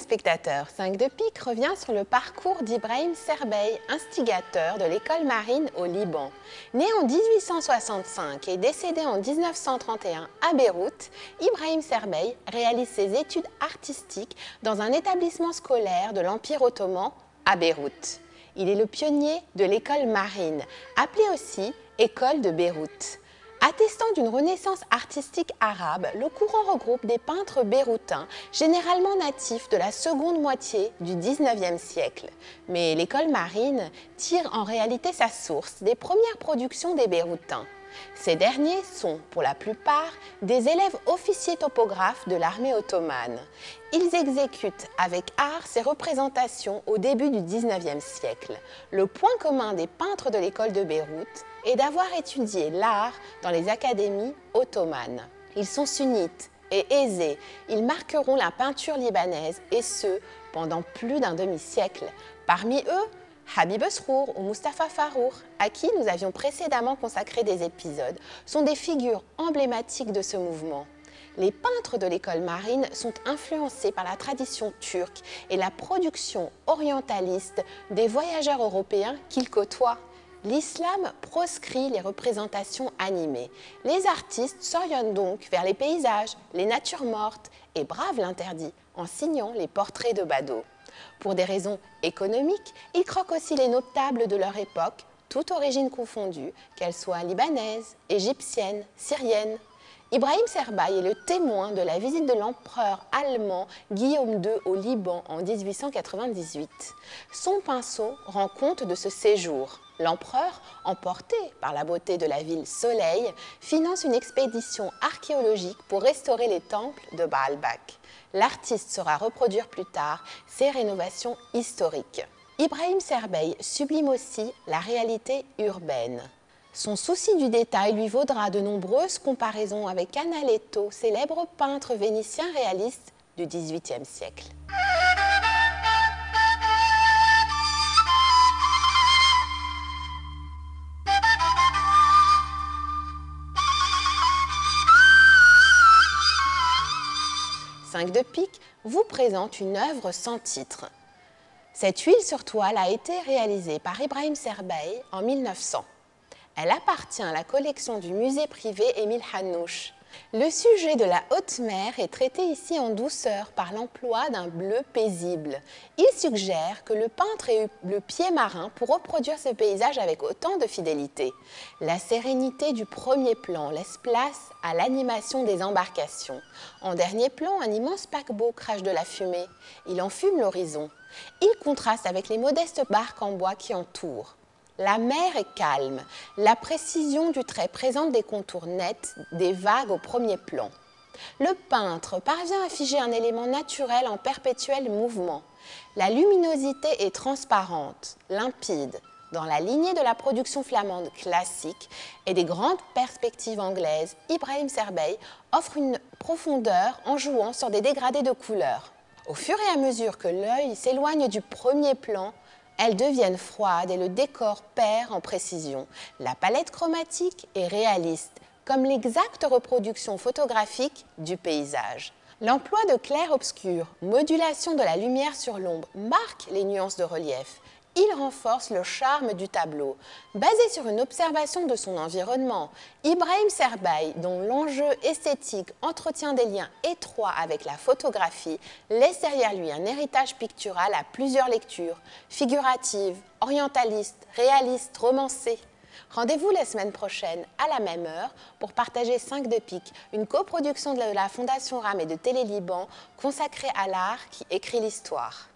téléspectateurs, 5 de pique revient sur le parcours d'Ibrahim Cerbey, instigateur de l'école marine au Liban. Né en 1865 et décédé en 1931 à Beyrouth, Ibrahim Cerbey réalise ses études artistiques dans un établissement scolaire de l'Empire ottoman à Beyrouth. Il est le pionnier de l'école marine, appelée aussi École de Beyrouth. Attestant d'une renaissance artistique arabe, le courant regroupe des peintres beyrouthins, généralement natifs de la seconde moitié du XIXe siècle. Mais l'école marine tire en réalité sa source des premières productions des Beyrouthins. Ces derniers sont, pour la plupart, des élèves officiers topographes de l'armée ottomane. Ils exécutent avec art ces représentations au début du XIXe siècle. Le point commun des peintres de l'école de Beyrouth est d'avoir étudié l'art dans les académies ottomanes. Ils sont sunnites et aisés. Ils marqueront la peinture libanaise, et ce, pendant plus d'un demi-siècle. Parmi eux, Habib Srour ou Mustapha Farrour, à qui nous avions précédemment consacré des épisodes, sont des figures emblématiques de ce mouvement. Les peintres de l'école marine sont influencés par la tradition turque et la production orientaliste des voyageurs européens qu'ils côtoient. L'islam proscrit les représentations animées. Les artistes s'orientent donc vers les paysages, les natures mortes et bravent l'interdit en signant les portraits de badauds. Pour des raisons économiques, ils croquent aussi les notables de leur époque, toutes origines confondues, qu'elles soient libanaises, égyptiennes, syriennes. Ibrahim Cerbey est le témoin de la visite de l'empereur allemand Guillaume II au Liban en 1898. Son pinceau rend compte de ce séjour. L'empereur, emporté par la beauté de la ville Soleil, finance une expédition archéologique pour restaurer les temples de Baalbek. L'artiste saura reproduire plus tard ces rénovations historiques. Ibrahim Cerbey sublime aussi la réalité urbaine. Son souci du détail lui vaudra de nombreuses comparaisons avec Canaletto, célèbre peintre vénitien réaliste du XVIIIe siècle. Cinq de pique vous présente une œuvre sans titre. Cette huile sur toile a été réalisée par Ibrahim Cerbey en 1900. Elle appartient à la collection du musée privé Émile Hanouch. Le sujet de la haute mer est traité ici en douceur par l'emploi d'un bleu paisible. Il suggère que le peintre ait eu le pied marin pour reproduire ce paysage avec autant de fidélité. La sérénité du premier plan laisse place à l'animation des embarcations. En dernier plan, un immense paquebot crache de la fumée. Il enfume l'horizon. Il contraste avec les modestes barques en bois qui entourent. La mer est calme, la précision du trait présente des contours nets, des vagues au premier plan. Le peintre parvient à figer un élément naturel en perpétuel mouvement. La luminosité est transparente, limpide, dans la lignée de la production flamande classique et des grandes perspectives anglaises. Ibrahim Cerbey offre une profondeur en jouant sur des dégradés de couleurs. Au fur et à mesure que l'œil s'éloigne du premier plan, elles deviennent froides et le décor perd en précision. La palette chromatique est réaliste, comme l'exacte reproduction photographique du paysage. L'emploi de clair-obscur, modulation de la lumière sur l'ombre marque les nuances de relief. Il renforce le charme du tableau. Basé sur une observation de son environnement, Ibrahim Cerbey, dont l'enjeu esthétique entretient des liens étroits avec la photographie, laisse derrière lui un héritage pictural à plusieurs lectures, figuratives, orientalistes, réalistes, romancées. Rendez-vous la semaine prochaine à la même heure pour partager 5 de pique, une coproduction de la Fondation RAM et de Télé Liban consacrée à l'art qui écrit l'histoire.